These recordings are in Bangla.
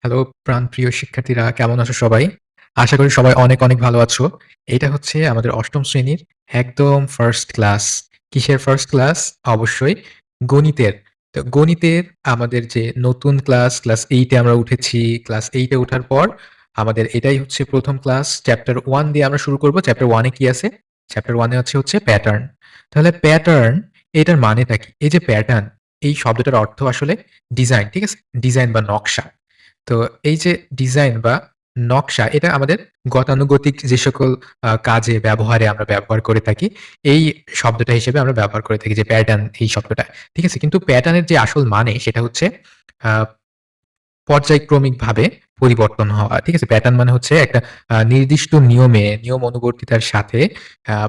হ্যালো প্রাণপ্রিয় শিক্ষার্থীরা কেমন আছো সবাই? আশা করি সবাই অনেক, অনেক ভালো আছো। এইটা হচ্ছে আমাদের ৮ম শ্রেণীর একদম ফার্স্ট ক্লাস। কিসের ফার্স্ট ক্লাস? অবশ্যই গণিতের। তো গণিতের আমাদের যে নতুন ক্লাস 8 এ আমরা উঠেছি। ক্লাস 8 এ উঠার পর আমাদের এটাই হচ্ছে ১ম ক্লাস। চ্যাপ্টার 1 দিয়ে আমরা শুরু করব। চ্যাপ্টার 1 এ কি আছে? চ্যাপ্টার 1 এ হচ্ছে প্যাটার্ন। তাহলে প্যাটার্ন এটার মানেটা কি? এই যে প্যাটার্ন এই শব্দটার অর্থ আসলে ডিজাইন, ঠিক আছে? ডিজাইন বা নকশা। তো এই যে ডিজাইন বা নকশা এটা আমাদের গতানুগতিক যে সকল কাজে ব্যবহারে আমরা ব্যবহার করে থাকি, এই শব্দটা হিসেবে আমরা ব্যবহার করে থাকি যে প্যাটার্ন এই শব্দটা। ঠিক আছে? কিন্তু প্যাটার্নের যে আসল মানে সেটা হচ্ছে আ পর্যায়ক্রমিকভাবে পরিবর্তন হওয়া। ঠিক আছে? প্যাটার্ন মানে হচ্ছে একটা নির্দিষ্ট নিয়ম অনুবর্তিতার সাথে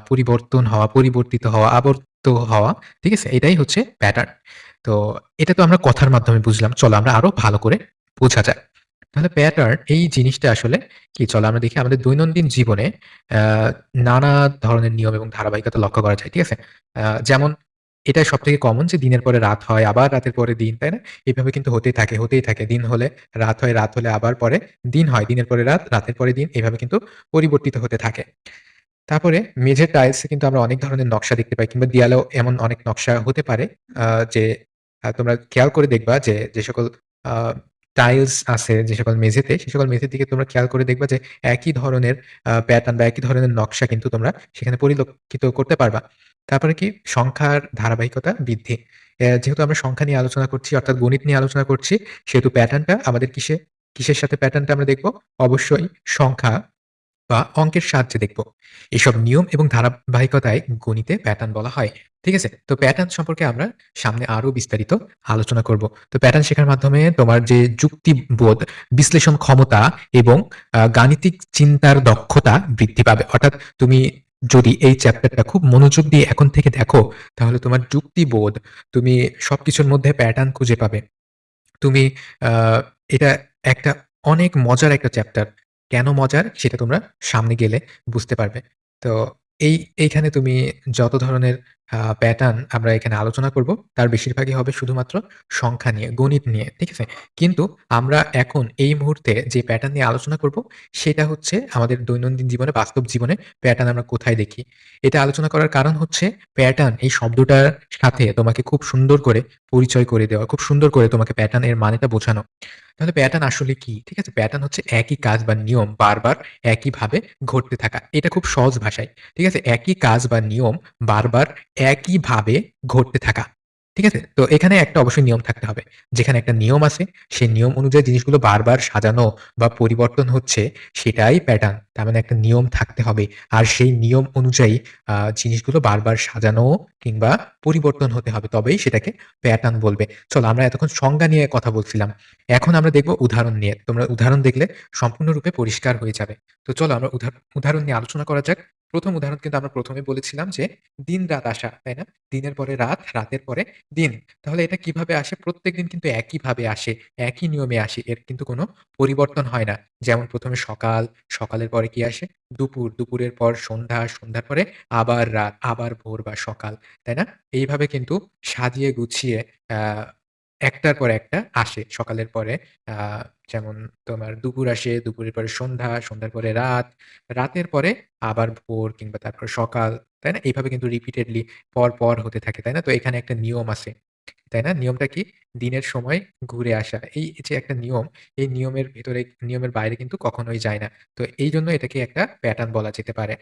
পরিবর্তন হওয়া, পরিবর্তিত হওয়া, আবর্ত হওয়া। ঠিক আছে? এটাই হচ্ছে প্যাটার্ন। তো এটা তো আমরা কথার মাধ্যমে বুঝলাম। চলো আমরা আরো ভালো করে বোঝা যাক। তাহলে প্যাটার্ন এই জিনিসটা আসলে কি? চলো আমরা দেখি আমাদের দৈনন্দিন জীবনে আ নানা ধরনের নিয়ম এবং ধারাবাহিকতা লক্ষ্য করা যায়। ঠিক আছে? যেমন এটাই সবথেকে কমন যে দিনের পরে রাত হয়, আবার রাতের পরে দিন, তাই না? এভাবে কিন্তু হতেই থাকে। দিন হলে রাত হয়, রাত হলে আবার পরে দিন হয়। দিনের পরে রাত, রাতের পরে দিন এভাবে কিন্তু পরিবর্তিত হতে থাকে। তারপরে মেঝের টাইলসে কিন্তু আমরা অনেক ধরনের নকশা দেখতে পাই কিংবা দেয়ালেও এমন অনেক নকশা হতে পারে আ যে তোমরা খেয়াল করে দেখবা যে, যে সকল আ টাইলস আছে যে সকল মেঝেতে, সে সকল মেঝের দিকে তোমরা খেয়াল করে দেখবা যে একই ধরনের প্যাটার্ন বা একই ধরনের নকশা কিন্তু তোমরা সেখানে পরিলক্ষিত করতে পারবা। তারপরে কি সংখ্যার ধারাবাহিকতা বৃদ্ধি। যেহেতু আমরা সংখ্যা নিয়ে আলোচনা করছি অর্থাৎ গণিত নিয়ে আলোচনা করছি, সেহেতু প্যাটার্নটা আমাদের কিসের সাথে প্যাটার্নটা আমরা দেখব? অবশ্যই সংখ্যা বা অঙ্কের সাহায্যে দেখব। এসব নিয়ম এবং ধারাবাহিকতায় গণিতে প্যাটার্ন বলা হয়। ঠিক আছে? তো প্যাটার্ন সম্পর্কে আমরা সামনে আরো বিস্তারিত আলোচনা করব। তো প্যাটার্ন শেখার মাধ্যমে তোমার যে যুক্তিবোধ, বিশ্লেষণ ক্ষমতা এবং গাণিতিক চিন্তার দক্ষতা বৃদ্ধি পাবে। অর্থাৎ তুমি যদি এই চ্যাপ্টারটা খুব মনোযোগ দিয়ে এখন থেকে দেখো, তাহলে তোমার যুক্তিবোধ, তুমি সবকিছুর মধ্যে প্যাটার্ন খুঁজে পাবে। তুমি আ এটা একটা অনেক মজার একটা চ্যাপ্টার। কেন মজার? সেটা তোমরা সামনে গেলে বুঝতে পারবে। তো এইখানে তুমি যত ধরনের প্যাটার্ন আমরা এখানে আলোচনা করব, তার বেশিরভাগই হবে শুধুমাত্র সংখ্যা নিয়ে, গণিত নিয়ে। ঠিক আছে? কিন্তু আমরা এখন এই মুহূর্তে যে প্যাটার্ন নিয়ে আলোচনা করব, সেটা হচ্ছে আমাদের দৈনন্দিন জীবনে, বাস্তব জীবনে প্যাটার্ন আমরা কোথায় দেখি? এটা আলোচনা করার কারণ হচ্ছে প্যাটার্ন এই শব্দটার সাথে তোমাকে খুব সুন্দর করে পরিচয় করে দেওয়া। খুব সুন্দর করে তোমাকে প্যাটার্ন এর মানেটা বোঝানো। তাহলে প্যাটার্ন আসলে কি? ঠিক আছে? প্যাটার্ন হচ্ছে একই কাজ বা নিয়ম বারবার একইভাবে ঘটতে থাকা। এটা খুব সহজ ভাষায়। ঠিক আছে? একই কাজ বা নিয়ম বারবার একইভাবে ঘটতে থাকা। ঠিক আছে? তো এখানে একটা অবশ্যই নিয়ম থাকতে হবে। যেখানে একটা নিয়ম আছে, সেই নিয়ম অনুযায়ী জিনিসগুলো বারবার সাজানো বা পরিবর্তন হচ্ছে, সেটাই প্যাটার্ন। তার মানে একটা নিয়ম থাকতে হবে। আর সেই নিয়ম অনুযায়ী জিনিসগুলো বারবার সাজানো কিংবা পরিবর্তন হতে হবে। তবেই সেটাকে প্যাটার্ন বলবে। চলো আমরা এতক্ষণ সংজ্ঞা নিয়ে কথা বলছিলাম। এখন আমরা দেখব উদাহরণ নিয়ে। তোমরা উদাহরণ দেখলে সম্পূর্ণরূপে পরিষ্কার হয়ে যাবে। তো চলো আমরা উদাহরণ নিয়ে আলোচনা করা যাক। ১ম উদাহরণ কিন্তু আমরা ১ম এ বলেছিলাম যে দিন-রাত আসা, তাই না? দিনের পরে রাত, রাতের পরে দিন। তাহলে এটা কিভাবে আসে? প্রত্যেকদিন কিন্তু একইভাবে আসে, একই নিয়মে আসে। এর কিন্তু কোনো পরিবর্তন হয় না। যেমন ১ম এ সকাল, সকালের পরে কি আসে? দুপুর, দুপুরের পর সন্ধ্যা, সন্ধ্যার পরে আবার রাত, আবার ভোর বা সকাল, তাই না? এইভাবে কিন্তু সাজিয়ে গুছিয়ে আ একটার পর একটা আসে। সকালের পরে আ যেমন তোমার দুপুর আসে, দুপুরের পরে সন্ধ্যা, সন্ধ্যার পরে রাত, রাতের পরে আবার ভোর কিংবা তারপর সকাল, তাই না? এইভাবে কিন্তু রিপিটেডলি পর হতে থাকে, তাই না? তো এখানে একটা নিয়ম আছে, তাই না? নিয়মটা কি? দিনের সময় ঘুরে আসা। এই যে একটা নিয়ম, এই নিয়মের ভেতরে নিয়মের বাইরে কিন্তু কখনোই যায় না। তো এইজন্য এটাকে একটা প্যাটার্ন বলা যেতে পারে।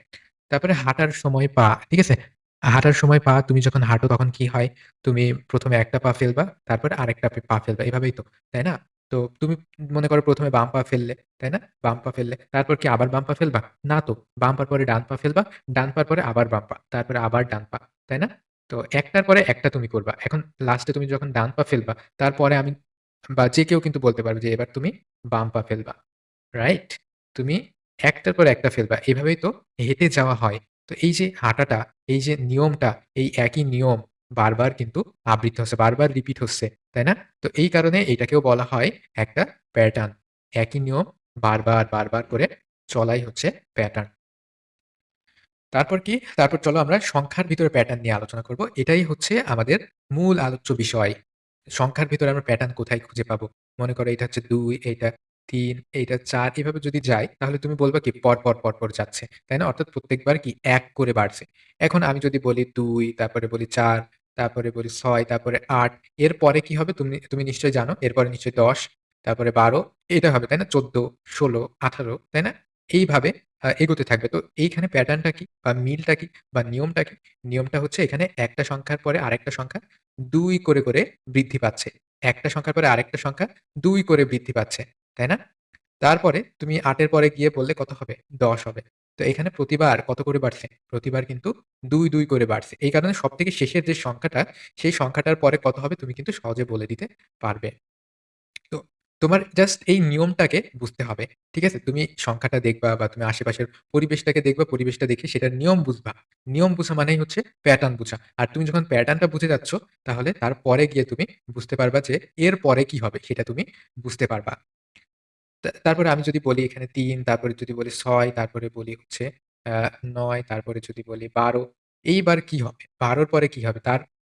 তারপরে হাঁটার সময় পা, ঠিক আছে? হাঁটার সময় পা তুমি যখন হাঁটো তখন কি হয়? তুমি ১ম এ একটা পা ফেলবা, তারপরে আরেকটা পা ফেলবা। এভাবেই তো, তাই না? তো তুমি মনে করো ১ম এ বাম পা ফেললে, তাই না? বাম পা ফেললে। তারপর কি আবার বাম পা ফেলবা? না তো। বাম পার পরে ডান পা ফেলবা, ডান পার পরে আবার বাম পা, তারপরে আবার ডান পা, তাই না? তো একটার পরে একটা তুমি করবা। এখন লাস্টে তুমি যখন ডান পা ফেলবা, তারপরে আমি বা যে কেউ কিন্তু বলতে পারবে যে এবার তুমি বাম পা ফেলবা। রাইট? তুমি একটার পর একটা ফেলবা। এভাবেই তো হেঁটে যাওয়া হয়। তো এই যে হাঁটাটা, এই যে নিয়মটা, এই একই নিয়ম বারবার কিন্তু আবৃত্তি হচ্ছে, বারবার রিপিট হচ্ছে। তাই না? তো এই কারণে এটাকেও বলা হয় একটা প্যাটার্ন। একই নিয়ম বারবার করে চলাই হচ্ছে প্যাটার্ন। তারপর কি? তারপর চলো আমরা সংখ্যার ভিতরে প্যাটার্ন নিয়ে আলোচনা করব। এটাই হচ্ছে আমাদের মূল আলোচ্য বিষয়। সংখ্যার ভিতরে আমরা প্যাটার্ন কোথায় খুঁজে পাবো? মনে করো এটা হচ্ছে ২, এইটা ৩, এইটা ৪ এভাবে যদি যায় তাহলে তুমি বলবা কি পরপর যাচ্ছে। তাই না? অর্থাৎ প্রত্যেকবার কি ১ করে বাড়ছে। এখন আমি যদি বলি ২, তারপরে বলি ৪, তারপরে বলি ৬, তারপরে ৮ এরপরে কি হবে তুমি তুমি নিশ্চয়ই জানো। এরপরে নিশ্চয়ই ১০, তারপরে ১২ এটা হবে, তাই না? ১৪, ১৬, ১৮ তাই না? এইভাবে এগোতে থাকবে। তো এইখানে প্যাটার্নটা কি বা মিলটা কি বা নিয়মটা কি? নিয়মটা হচ্ছে এখানে একটা সংখ্যার পরে আরেকটা সংখ্যা ২ করে বৃদ্ধি পাচ্ছে। একটা সংখ্যার পরে আরেকটা সংখ্যা ২ করে বৃদ্ধি পাচ্ছে। তাই না? তারপরে তুমি ৮ এর পরে গিয়ে বললে কত হবে? ১০ হবে। তো এখানে প্রতিবার কত করে বাড়ছে? প্রতিবার কিন্তু ২ করে বাড়ছে। এই কারণে সবথেকে শেষের যে সংখ্যাটা, সেই সংখ্যাটার পরে কত হবে তুমি কিন্তু সহজে বলে দিতে পারবে। তো তোমার জাস্ট এই নিয়মটাকে বুঝতে হবে। ঠিক আছে? তুমি সংখ্যাটা দেখবা বা তুমি আশেপাশের পরিবেশটাকে দেখবা, পরিবেশটা দেখে সেটার নিয়ম বুঝবা। নিয়ম বুঝা মানেই হচ্ছে প্যাটার্ন বুঝা। আর তুমি যখন প্যাটার্নটা বুঝে যাচ্ছ, তাহলে তারপরে গিয়ে তুমি বুঝতে পারবা যে এর পরে কি হবে সেটা তুমি বুঝতে পারবা। তারপরে আমি যদি বলি এখানে ৩, তারপরে যদি বলি ৬, তারপরে বলি হচ্ছে আ ৯, তারপরে যদি বলি ১২, এইবার কি হবে? ১২ র পরে কি হবে?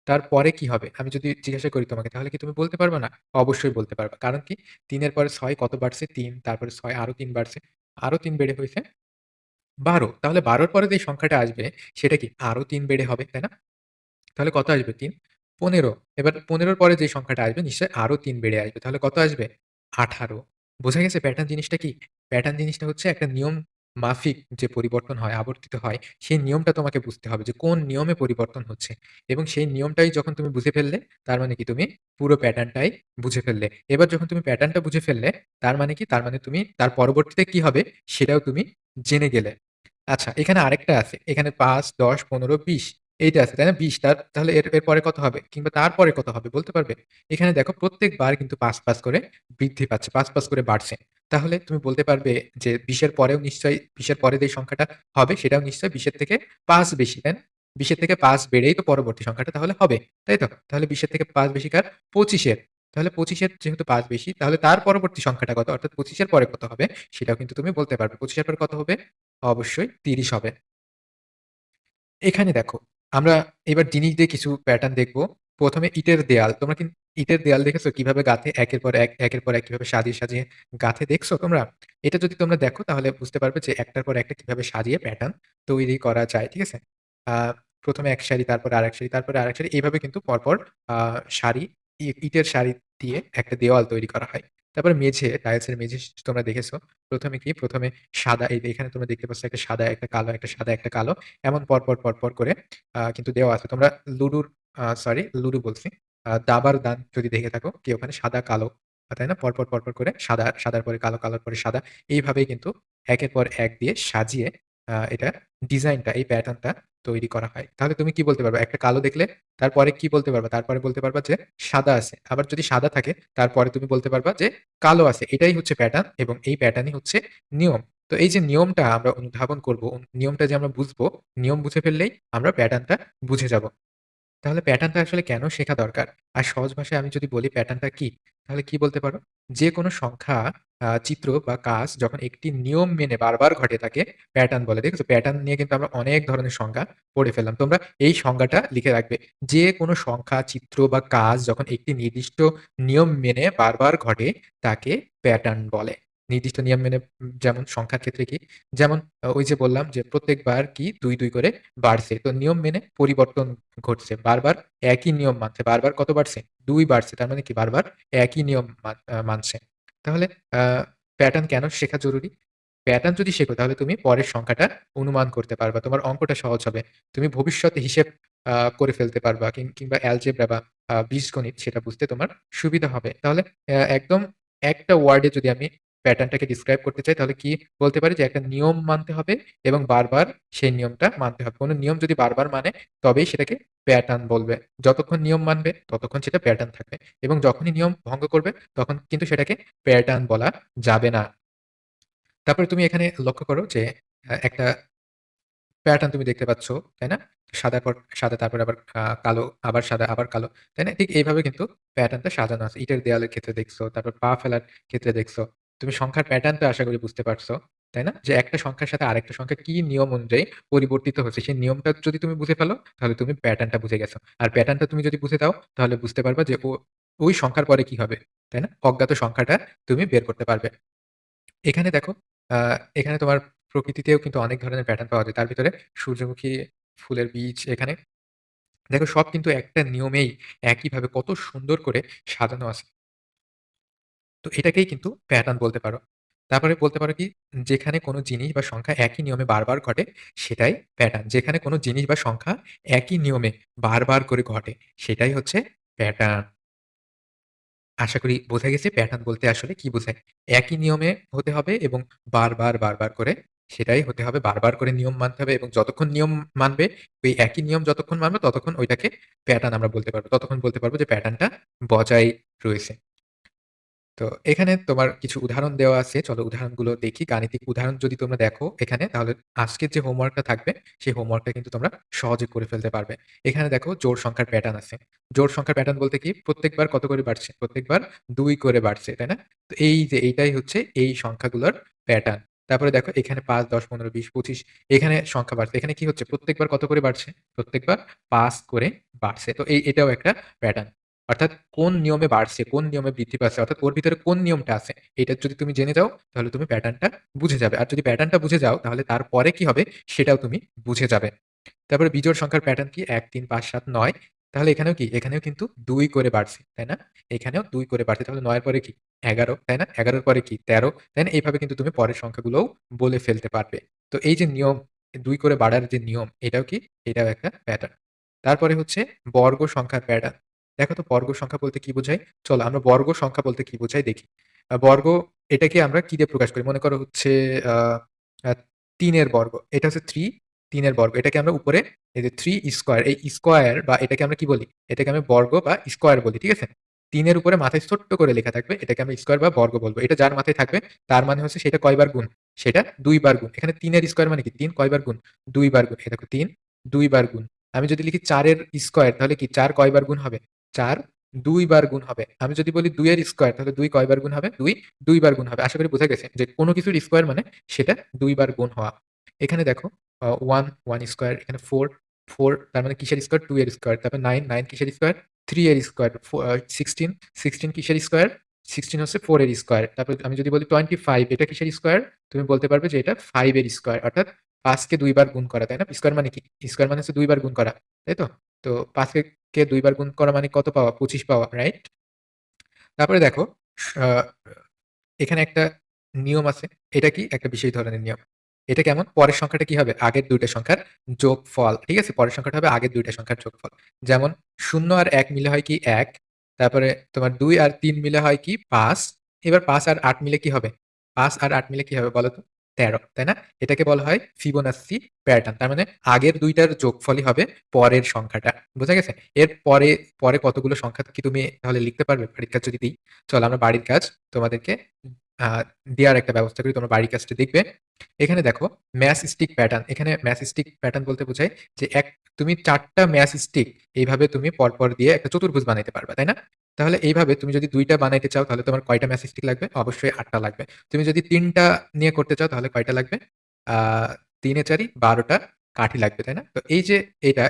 তারপরে কি হবে? আমি যদি জিজ্ঞাসা করি তোমাকে তাহলে কি তুমি বলতে পারবা না? অবশ্যই বলতে পারবা। কারণ কি? ৩ এর পরে ৬ কত বাড়ছে? ৩, তারপরে ৬ আরো ৩ বাড়ছে। আরো ৩ বেড়ে হইছে ১২। তাহলে ১২ র পরে যে সংখ্যাটা আসবে সেটা কি? আরো ৩ বেড়ে হবে, তাই না? তাহলে কত আসবে ৩? ১৫। এবার ১৫ র পরে যে সংখ্যাটা আসবে নিশ্চয়ই আরো ৩ বেড়ে আসবে। তাহলে কত আসবে? ১৮। বোঝা গেছে প্যাটার্ন জিনিসটা কি? প্যাটার্ন জিনিসটা হচ্ছে একটা নিয়ম মাফিক যে পরিবর্তন হয়, আবর্তিত হয়, সেই নিয়মটা তোমাকে বুঝতে হবে যে কোন নিয়মে পরিবর্তন হচ্ছে। এবং সেই নিয়মটাই যখন তুমি বুঝে ফেললে, তার মানে কি তুমি পুরো প্যাটার্নটাই বুঝে ফেললে। এবার যখন তুমি প্যাটার্নটা বুঝে ফেললে, তার মানে কি? তার মানে তুমি তার পরবর্তীতে কি হবে সেটাও তুমি জেনে গেলে। আচ্ছা, এখানে আরেকটা আছে। এখানে ৫, ১০, ১৫, ২০ এইটা আছে, তাই না? ২০ তাহলে এর পরে কত হবে? কিংবা তারপরে কত হবে বলতে পারবে? এখানে দেখো প্রত্যেকবার কিন্তু ৫ করে বৃদ্ধি পাচ্ছে, ৫ করে বাড়ছে। তাহলে তুমি বলতে পারবে যে ২০ এর পরেও নিশ্চয়ই ২০ এর পরে যে সংখ্যাটা হবে সেটাও নিশ্চয়ই ২০ এর থেকে ৫ বেশি, তাই না? ২০ এর থেকে ৫ বেড়েই তো পরবর্তী সংখ্যাটা তাহলে হবে, তাই তো? তাহলে ২০ এর থেকে ৫ বেশি কার? ২৫ এর। তাহলে ২৫ এর যেহেতু ৫ বেশি তাহলে তার পরবর্তী সংখ্যাটা কত? অর্থাৎ ২৫ এর পরে কত হবে? সেটাও কিন্তু তুমি বলতে পারবে। ২৫ এর পরে কত হবে? অবশ্যই ৩০ হবে। এখানে দেখো, আমরা এবার জিনিস দিয়ে কিছু প্যাটার্ন দেখব। ১ম এ ইটের দেয়াল। তোমরা কি ইটের দেয়াল দেখেছো কিভাবে গাঁথে? একের পর এক, একের পর এক কিভাবে সাজিয়ে গাঁথে দেখছো তোমরা? এটা যদি তোমরা দেখো তাহলে বুঝতে পারবে যে একটার পর একটা কিভাবে সাজিয়ে প্যাটার্ন তৈরি করা যায়। ঠিক আছে? আ ১ম এ এক সারি, তারপরে আরেক সারি, তারপরে আরেক সারি এভাবে কিন্তু পরপর আ সারি ইটের সারি দিয়ে একটা দেওয়াল তৈরি করা হয়। তারপরে মেঝে, টাইলসের মেঝে তোমরা দেখেছো। ১ম এ কি? ১ম এ সাদা এই যে এখানে তোমরা দেখতে পাচ্ছ একটা সাদা, একটা কালো, একটা সাদা, একটা কালো। এমন পরপর করে কিন্তু দেওয়া আছে। তোমরা লুডো বলছি। দাবার দান যদি দেখে থাকো কি ওখানে সাদা কালো, তাই না? পরপর করে সাদার পরে কালো, কালোর পরে সাদা। এইভাবেই কিন্তু একের পর এক দিয়ে সাজিয়ে এটা ডিজাইনটা এই প্যাটার্নটা তৈরি করা হয়। তাহলে তুমি কি বলতে পারবা? একটা কালো দেখলে তারপরে কি বলতে পারবা? তারপরে বলতে পারবা যে সাদা আছে। আবার যদি সাদা থাকে তারপরে তুমি বলতে পারবা যে কালো আছে। এটাই হচ্ছে প্যাটার্ন এবং এই প্যাটার্নই হচ্ছে নিয়ম। তো এই যে নিয়মটা আমরা অনুধাবন করব, নিয়মটা যে আমরা বুঝবো, নিয়ম বুঝে ফেললেই আমরা প্যাটার্নটা বুঝে যাব। তাহলে প্যাটার্নটা আসলে কেন শেখা দরকার? আর সহজ ভাষায় আমি যদি বলি প্যাটার্নটা কি? তাহলে কি বলতে পারো? যেকোনো সংখ্যা, চিত্র বা কাজ যখন একটি নিয়ম মেনে বারবার ঘটে তাকে প্যাটার্ন বলে। দেখেছো? প্যাটার্ন নিয়ে কিন্তু আমরা অনেক ধরনের সংজ্ঞা পড়ে ফেললাম। তোমরা এই সংজ্ঞাটা লিখে রাখবে। যেকোনো সংখ্যা, চিত্র বা কাজ যখন একটি নির্দিষ্ট নিয়ম মেনে বারবার ঘটে তাকে প্যাটার্ন বলে। নির্দিষ্ট নিয়ম মেনে যেমন সংখ্যার ক্ষেত্রে কি? যেমন ওই যে বললাম যে প্রত্যেকবার কি ২ করে বাড়ছে। তো নিয়ম মেনে পরিবর্তন ঘটছে। বারবার একই নিয়ম মানছে। বারবার কত বাড়ছে? ২ বাড়ছে। তার মানে কি বারবার একই নিয়ম মানছে। তাহলে আ প্যাটার্ন কেন শেখা জরুরি? প্যাটার্ন যদি শেখো তাহলে তুমি পরের সংখ্যাটা অনুমান করতে পারবা। তোমার অঙ্কটা সহজ হবে। তুমি ভবিষ্যতে হিসেব করে ফেলতে পারবা কিংবা অ্যালজেব্রা বা বীজগণিত সেটা বুঝতে তোমার সুবিধা হবে। তাহলে একদম একটা ওয়ার্ডে যদি আমি প্যাটার্নটাকে ডিসক্রাইব করতে চাই তাহলে কি বলতে পারি যে একটা নিয়ম মানতে হবে এবং বারবার সেই নিয়মটা মানতে হবে। কোন নিয়ম যদি বারবার মানে তবেই সেটাকে প্যাটার্ন বলবে। যতক্ষণ নিয়ম মানবে ততক্ষণ সেটা প্যাটার্ন থাকবে এবং যখনই নিয়ম ভঙ্গ করবে তখন কিন্তু সেটাকে প্যাটার্ন বলা যাবে না। তারপরে তুমি এখানে লক্ষ্য করো যে একটা প্যাটার্ন তুমি দেখতে পাচ্ছ, তাই না? সাদার পর সাদা তারপরে আবার কালো, আবার সাদা, আবার কালো, তাই না? ঠিক এইভাবে কিন্তু প্যাটার্নটা সাজানো আছে। ইটের দেয়ালের ক্ষেত্রে দেখছো, তারপর পা ফেলার ক্ষেত্রে দেখছো। তুমি সংখ্যার প্যাটার্নটা আশা করি বুঝতে পারছো, তাই না? যে একটা সংখ্যার সাথে আরেকটা সংখ্যা কি নিয়ম অনুযায়ী পরিবর্তিত হচ্ছে। সেই নিয়মটা যদি তুমি বুঝে ফেলো, তাহলে তুমি প্যাটার্নটা বুঝে গেছো। আর প্যাটার্নটা তুমি যদি বুঝে দাও, তাহলে বুঝতে পারবা যে ওই সংখ্যার পরে কি হবে, তাই না? অজ্ঞাত সংখ্যাটা তুমি বের করতে পারবে। এখানে দেখো, আ এখানে তোমার প্রকৃতিতেও কিন্তু অনেক ধরনের প্যাটার্ন পাওয়া যায়। তার ভিতরে সূর্যমুখী ফুলের বীজ এখানে দেখো সব কিন্তু একটা নিয়মেই একইভাবে কত সুন্দর করে সাজানো আছে। তো এটাকেই কিন্তু প্যাটার্ন বলতে পারো। তারপরে বলতে পারো কি, যেখানে কোনো জিনিস বা সংখ্যা একই নিয়মে বারবার ঘটে সেটাই প্যাটার্ন। যেখানে কোনো জিনিস বা সংখ্যা একই নিয়মে বারবার করে ঘটে সেটাই হচ্ছে প্যাটার্ন। আশা করি বোঝা গেছে প্যাটার্ন বলতে আসলে কি বোঝায়। একই নিয়মে হতে হবে এবং বারবার করে সেটাই হতে হবে। বারবার করে নিয়ম মানতে হবে এবং যতক্ষণ নিয়ম মানবে, ওই একই নিয়ম যতক্ষণ মানবে ততক্ষণ ওইটাকে প্যাটার্ন আমরা বলতে পারব। ততক্ষণ বলতে পারব যে প্যাটার্নটা বজায় রয়েছে। তো এখানে তোমার কিছু উদাহরণ দেওয়া আছে। চলো উদাহরণগুলো দেখি। গাণিতিক উদাহরণ যদি তোমরা দেখো এখানে, তাহলে আজকের যে হোমওয়ার্কটা থাকবে, সেই হোমওয়ার্কটা কিন্তু তোমরা সহজে করে ফেলতে পারবে। এখানে দেখো জোড় সংখ্যার প্যাটার্ন আছে। জোড় সংখ্যার প্যাটার্ন বলতে কি? প্রত্যেকবার কত করে বাড়ছে? প্রত্যেকবার ২ করে বাড়ছে, তাই না? তো এই যে এইটাই হচ্ছে এই সংখ্যাগুলোর প্যাটার্ন। তারপরে দেখো এখানে ৫, ১০, ১৫, ২০, ২৫ এখানে সংখ্যা বাড়ছে। এখানে কি হচ্ছে? প্রত্যেকবার কত করে বাড়ছে? প্রত্যেকবার ৫ করে বাড়ছে। তো এটাও একটা প্যাটার্ন। অর্থাৎ কোন নিয়মে বাড়ছে, কোন নিয়মে বৃদ্ধি পাচ্ছে, অর্থাৎ ওর ভিতরে কোন নিয়মটা আছে, এটা যদি তুমি জেনে যাও তাহলে তুমি প্যাটার্নটা বুঝে যাবে। আর যদি প্যাটার্নটা বুঝে যাও তাহলে তারপরে কি হবে সেটাও তুমি বুঝে যাবে। তারপরে বিজোড় সংখ্যার প্যাটার্ন কি? ১, ৩, ৫, ৭, ৯ তাহলে এখানেও কি? এখানেও কিন্তু ২ করে বাড়ছে, তাই না? এখানেও ২ করে বাড়ছে। তাহলে ৯ এর পরে কি? ১১, তাই না? ১১ এর পরে কি? ১৩, তাই না? এইভাবে কিন্তু তুমি পরের সংখ্যাগুলোও বলে ফেলতে পারবে। তো এই যে নিয়ম, ২ করে বাড়ার যে নিয়ম, এটাও কি? এটাও একটা প্যাটার্ন। তারপরে হচ্ছে বর্গ সংখ্যার প্যাটার্ন। দেখো তো বর্গ সংখ্যা বলতে কি বোঝায়? চলো আমরা বর্গ সংখ্যা বলতে কি বোঝায় দেখি। বর্গ এটাকে আমরা কি দিয়ে প্রকাশ করি? মনে করো হচ্ছে আ আ ৩ এর বর্গ। এটা হচ্ছে ৩ এর বর্গ। এটাকে আমরা উপরে এই যে 3 স্কয়ার, এই স্কয়ার বা এটাকে আমরা কি বলি? এটাকে আমরা বর্গ বা স্কয়ার বলি। ঠিক আছে? ৩ এর উপরে মাথায় ছোট্ট করে লেখা থাকবে। এটাকে আমরা স্কয়ার বা বর্গ বলব। এটা যার মাথায় থাকবে তার মানে হচ্ছে সেটা কয়বার গুণ? সেটা ২ বার গুণ। এখানে ৩ এর স্কয়ার মানে কি? ৩ কয়বার গুণ? ২ বার গুণ। এই দেখো ৩ ২ বার গুণ। আমি যদি লিখি ৪ এর স্কয়ার তাহলে কি ৪ কয়বার গুণ হবে? ৪ ২ বার গুণ হবে। আমি যদি বলি ২ এর স্কয়ার তাহলে ২ কয়বার গুণ হবে? ২ ২ বার গুণ হবে। আশা করি বোঝা গেছে যে কোন কিছুর স্কয়ার মানে সেটা ২ বার গুণ হওয়া। এখানে দেখো 1, 1 স্কয়ার, এখানে 4, 4 তার মানে কিসের স্কয়ার? 2 এর স্কয়ার। তারপর 9, 9 কিসের স্কয়ার? 3 এর স্কয়ার। 16, 16 কিসের স্কয়ার? 16 হচ্ছে 4 এর স্কয়ার। তারপর আমি যদি বলি 25 এটা কিসের স্কয়ার? তুমি বলতে পারবে যে এটা 5 এর স্কয়ার। অর্থাৎ ৫ কে ২ বার গুণ করা, তাই না? স্কয়ার মানে কি? স্কয়ার মানে হচ্ছে ২ বার গুণ করা। তাই তো? তো ৫ কে ২ বার গুণ করা মানে কত পাওয়া? ২৫ পাওয়া, রাইট? তারপরে দেখো আ এখানে একটা নিয়ম আছে। এটা কি? একটা বিশেষ ধরনের নিয়ম। এটা কেমন? পরের সংখ্যাটা কি হবে? আগের ২ টা সংখ্যার যোগফল। ঠিক আছে? পরের সংখ্যাটা হবে আগের ২ টা সংখ্যার যোগফল। যেমন ০ আর ১ মিলে হয় কি? ১। তারপরে তোমার ২ আর ৩ মিলে হয় কি? ৫। এবার ৫ আর ৮ মিলে কি হবে? ৫ আর ৮ মিলে কি হবে বলো তো? ১৩, তাই না? এটাকে বলা হয় ফিবোনাচ্চি প্যাটার্ন। তার মানে আগের ২ টার যোগফলই হবে পরের সংখ্যাটা। বোঝা গেছে? এর পরে কতগুলো সংখ্যা কি তুমি তাহলে লিখতে পারবে বাড়ির কাজ যদি দিই? চলো আমরা বাড়ির কাজ তোমাদেরকে আ দেয়ার একটা ব্যবস্থা করি। তোমরা বাড়ির কাজটা দেখবে। এখানে দেখো ম্যাচ স্টিক প্যাটার্ন। এখানে ম্যাচ স্টিক প্যাটার্ন বলতে বোঝায় যে তুমি ৪ টা ম্যাচ স্টিক এইভাবে তুমি পরপর দিয়ে একটা চতুর্ভুজ বানাইতে পারবা, তাই না? তাহলে এইভাবে তুমি যদি ২ টা বানাইতে চাও তাহলে তোমার কয়টা ম্যাচ স্টিক লাগবে? অবশ্যই ৮ টা লাগবে। তুমি যদি ৩ টা নিয়ে করতে চাও তাহলে কয়টা লাগবে? আ ৩ এ ৪ই ১২ টা কাঠি লাগবে, তাই না? তো এই যে এটা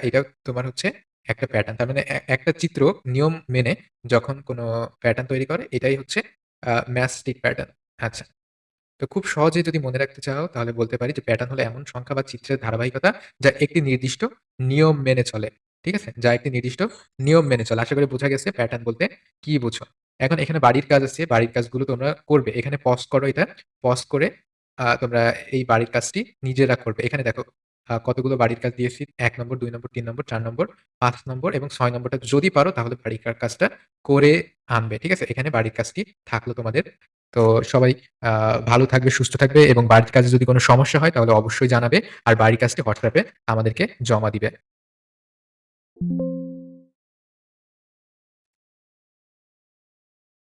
তোমার হচ্ছে একটা প্যাটার্ন। তার মানে একটা চিত্র নিয়ম মেনে যখন কোনো প্যাটার্ন তৈরি করে এটাই হচ্ছে ম্যাচ স্টিক প্যাটার্ন। আচ্ছা। তো খুব সহজেই যদি মনে রাখতে চাও তাহলে বলতে পারি যে প্যাটার্ন হলো এমন সংখ্যা বা চিত্রের ধারাবাহিকতা যা একটি নির্দিষ্ট নিয়ম মেনে চলে। ঠিক আছে? যা একটি নির্দিষ্ট নিয়ম মেনে চলে। আশা করি বোঝা গেছে প্যাটার্ন বলতে কি বোঝো। এখন এখানে বাড়ির কাজ আছে। বাড়ির কাজগুলো তোমরা করবে। এখানে পজ করো এটা। পজ করে তোমরা এই বাড়ির কাজটি নিজেরা করবে। এখানে দেখো কতগুলো বাড়ির কাজ দিয়েছি। ১ নম্বর, ২ নম্বর, ৩ নম্বর, ৪ নম্বর, ৫ নম্বর এবং ৬ নম্বরটা যদি পারো তাহলে বাড়ির কাজটা করে আনবে। ঠিক আছে? এখানে বাড়ির কাজটি থাকলো তোমাদের। তো সবাই আ ভালো থাকবে, সুস্থ থাকবে এবং বাড়ির কাজে যদি কোনো সমস্যা হয় তাহলে অবশ্যই জানাবে। আর বাড়ির কাজটি WhatsApp এ আমাদেরকে জমা দিবে।